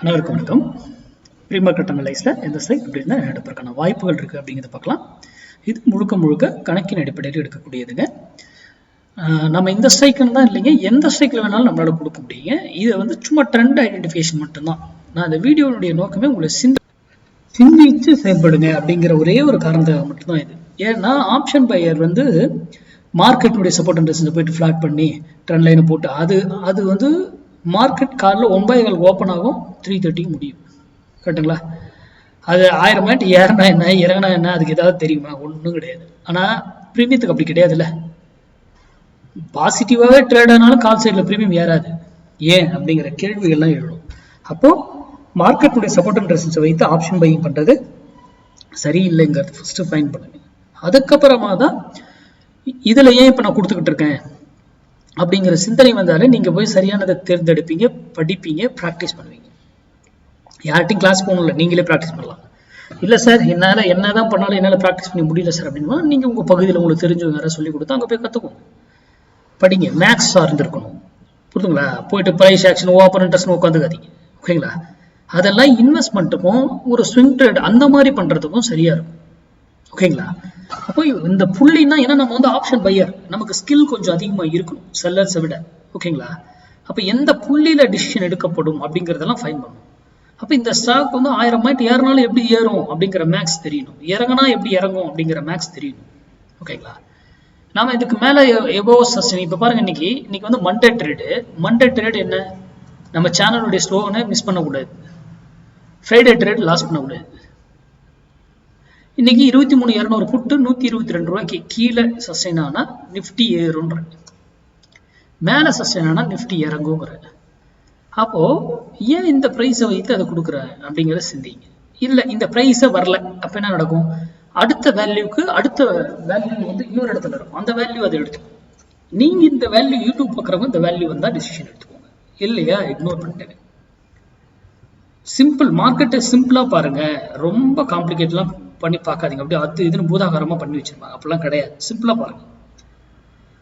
அனைவருக்கும் வணக்கம். Pre market அனலைஸ்ல எந்த ஸ்ட்ரைக் இப்படி இருந்தால் எடுப்பதற்கான வாய்ப்புகள் இருக்கு அப்படிங்கிறத பார்க்கலாம். இது முழுக்க கணக்கின் அடிப்படையில் எடுக்கக்கூடியதுங்க. நம்ம இந்த ஸ்ட்ரைக்குன்னு தான் இல்லைங்க, எந்த ஸ்ட்ரைக்கில் வேணாலும் நம்மளால கொடுக்க முடியுங்க. இதை வந்து சும்மா ட்ரெண்ட் ஐடென்டிஃபிகேஷன் மட்டும்தான். நான் இந்த வீடியோனுடைய நோக்கமே உங்களை சிந்திச்சு செயல்படுங்க அப்படிங்கிற ஒரே ஒரு காரணத்துக்காக மட்டும்தான் இது. ஏன்னா ஆப்ஷன் பையர் வந்து மார்க்கெட்டுடைய சப்போர்ட் அண்ட் ரெசிஸ்டன்ஸ் போயிட்டு ஃபிளாட் பண்ணி ட்ரெண்ட் லைனை போட்டு அது வந்து மார்க்கெட் காலில் 9 ஓப்பன் ஆகும், 3:30 முடியும். கரெக்டுங்களா? அது 1000 பாயிண்ட் ஏறினா என்ன இறங்கினா என்ன அதுக்கு ஏதாவது தெரியுமா? ஒன்றும் கிடையாது. ஆனால் ப்ரீமியத்துக்கு அப்படி கிடையாதுல்ல. பாசிட்டிவாகவே ட்ரேட் ஆனாலும் கால் சைடில் ப்ரீமியம் ஏறாது. ஏன் அப்படிங்கிற கேள்விகள்லாம் எழுடும். அப்போது மார்க்கெட்டுடைய சப்போர்ட் அண்ட் ரெசிஸ்டன்ஸை வைத்து ஆப்ஷன் பையிங் பண்ணுறது சரியில்லைங்கிறது ஃபஸ்ட்டு ஃபைன் பண்ணுங்க. அதுக்கப்புறமா தான் இதில் ஏன் இப்போ நான் கொடுத்துக்கிட்டு இருக்கேன் அப்படிங்கிற சிந்தனை வந்தாலே நீங்கள் போய் சரியானதை தேர்ந்தெடுப்பீங்க, படிப்பீங்க, ப்ராக்டிஸ் பண்ணுவீங்க. யார்ட்டையும் கிளாஸ் போகணும்ல, நீங்களே ப்ராக்டிஸ் பண்ணலாம். இல்லை சார் என்னால் என்னதான் பண்ணாலும் என்னால் ப்ராக்டிஸ் பண்ண முடியல சார் அப்படின்னா நீங்கள் உங்கள் பகுதியில் உங்களுக்கு தெரிஞ்சவங்க யாராவது சொல்லி கொடுத்தா அங்கே போய் கற்றுக்கோங்க, படிங்க. மேக்ஸ் சார்ந்திருக்கணும், புரியுதுங்களா? போயிட்டு ப்ரைஸ் ஆக்ஷன் ஓப்பன் இன்ட்ரெஸ்ட் உட்காந்துக்காதீங்க, ஓகேங்களா? அதெல்லாம் இன்வெஸ்ட்மெண்ட்டுக்கும் ஒரு ஸ்விங் ட்ரேட் அந்த மாதிரி பண்ணுறதுக்கும் சரியா இருக்கும், ஓகேங்களா? அப்போ இந்த புள்ளின்னா ஏன்னா நம்ம வந்து ஆப்ஷன் பையர், நமக்கு ஸ்கில் கொஞ்சம் அதிகமாக இருக்கணும் செல்லர்ஸை விட, ஓகேங்களா? அப்போ எந்த புள்ளியில டிசிஷன் எடுக்கப்படும் அப்படிங்கிறதெல்லாம் ஃபைன் பண்ணணும். அப்போ இந்த ஸ்டாக் வந்து 1000 பாயிண்ட் ஏறினாலும் எப்படி ஏறும் அப்படிங்கிற மேக்ஸ் தெரியணும், இறங்கினா எப்படி இறங்கும் அப்படிங்கிற மேக்ஸ் தெரியணும், ஓகேங்களா? நாம இதுக்கு மேலே எவ்வளோ சஸ்டெயின். இப்போ பாருங்க, இன்னைக்கு வந்து மண்டே ட்ரேடு என்ன, நம்ம சேனலுடைய ஸ்லோகனை மிஸ் பண்ணக்கூடாது. ஃப்ரைடே ட்ரேட் லாஸ் பண்ணக்கூடாது. இன்னைக்கு 23,200 புட்டு 122 ரூபாய்க்கு கீழே சஸ்டெயின் ஆனா நிஃப்டி ஏறுன்ற, மேலே சஸ்டெயின் ஆனா நிஃப்டி இறங்குங்கிற. அப்போ ஏன் இந்த பிரைஸை வைத்து அதை கொடுக்குறேன் அப்படிங்கிறத சிந்திங்க. இல்லை இந்த பிரைஸை வரல, அப்ப என்ன நடக்கும்? அடுத்த வேல்யூ வந்து இன்னொரு இடத்துல இருக்கும், அந்த வேல்யூ அதை எடுத்துக்கும். நீங்க இந்த வேல்யூ யூடியூப் பார்க்குறவங்க இந்த வேல்யூ வந்தா டிசிஷன் எடுத்துக்கோங்க, இல்லையா இக்னோர் பண்ணிட்டேன். சிம்பிள் மார்க்கெட்டை சிம்பிளா பாருங்க, ரொம்ப காம்ப்ளிகேட்லாம் பண்ணி பார்க்காதீங்க. அப்படியே அது இதுன்னு பூதாகாரமா பண்ணி வச்சிருப்பாங்க, அப்படிலாம் கிடையாது. சிம்பிளா பாருங்க.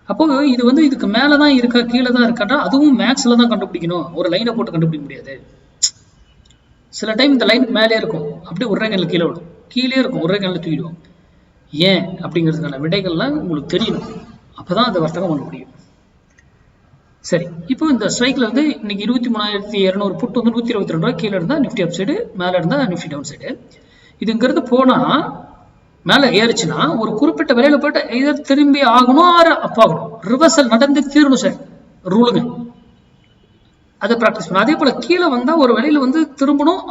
அப்போ இது வந்து இதுக்கு மேலதான் இருக்கா கீழே தான் இருக்காட்டா அதுவும் மேக்ஸ்ல தான் கண்டுபிடிக்கணும், ஒரு லைனை போட்டு கண்டுபிடிக்க முடியாது. சில டைம் இந்த லைனுக்கு மேலே இருக்கும், அப்படியே ஒரு ரேங்கல்ல கீழே விடும், கீழே இருக்கும் ஒரு ரேங்கல்ல தூக்கிடுவோம். ஏன் அப்படிங்கிறதுக்கான விடைகள்லாம் உங்களுக்கு தெரியணும், அப்பதான் அந்த வர்த்தகம் பண்ண முடியும். சரி, இப்போ இந்த ஸ்ட்ரைக்ல வந்து இன்னைக்கு 23,200 புட்டு வந்து 122 ரூபாய் கீழே இருந்தா நிஃப்டி அப் சைடு, மேலே இருந்தா நிஃப்டி டவுன் சைடு. இதுங்கிறது போனா மேலே ஏறிச்சுன்னா ஒரு குறிப்பிட்ட விலையில போயிட்டு இதை திரும்பி ஆகணும், அப் ஆகணும், ரிவர்சல் நடந்து தீரணும் சார், ரூலுங்க. அதை ப்ராக்டிஸ் பண்ணணும். அதே போல கீழே வந்தா ஒரு விலையில வந்து திரும்பணும்,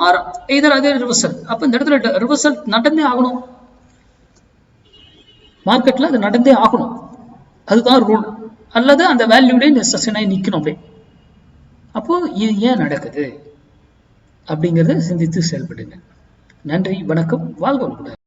அதே ரிவர்சல். அப்ப இந்த இடத்துல ரிவர்சல் நடந்தே ஆகணும், மார்க்கெட்ல அது நடந்தே ஆகணும், அதுதான் ரூல். அல்லது அந்த வேல்யூடைய சஸ்டெயின் ஆகி நிக்கணும் அப்படியே. அப்போ இது ஏன் நடக்குது அப்படிங்கறத சிந்தித்து செயல்படுங்க. நன்றி, வணக்கம், வாழ்க வளமுடன்.